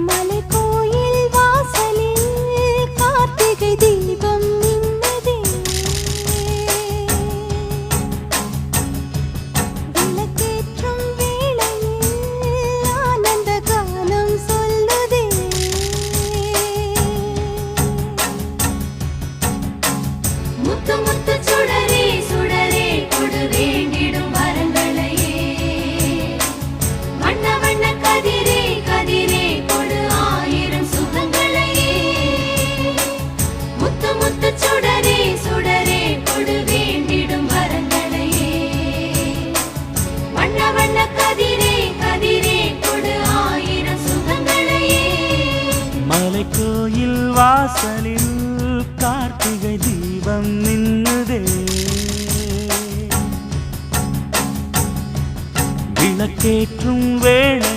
மலைக்கோயில் வாசலில் கார்த்திகை தீபம் மின்னுதே. விளக்கேற்றும் வேளையில் ஆனந்த கானம் சொல்லுதே. முத்து முத்து சுடரே சுடரே கொடு வேண்டிடும் வரங்களையே. வண்ண வண்ண கதிரே கதிரே கொடு ஆயிரம் சுகங்களையே. முத்து முத்து சுடரே சுடரே கொடு வேண்டிடும் வரங்களையே. வண்ண வண்ண கதிரே கதிரே கொடு ஆயிரம் சுகங்களையே. மலைக்கோயில் வாசலில் கார்த்திகை தீபம் மின்னுதே. விளக்கேற்றும் வேளை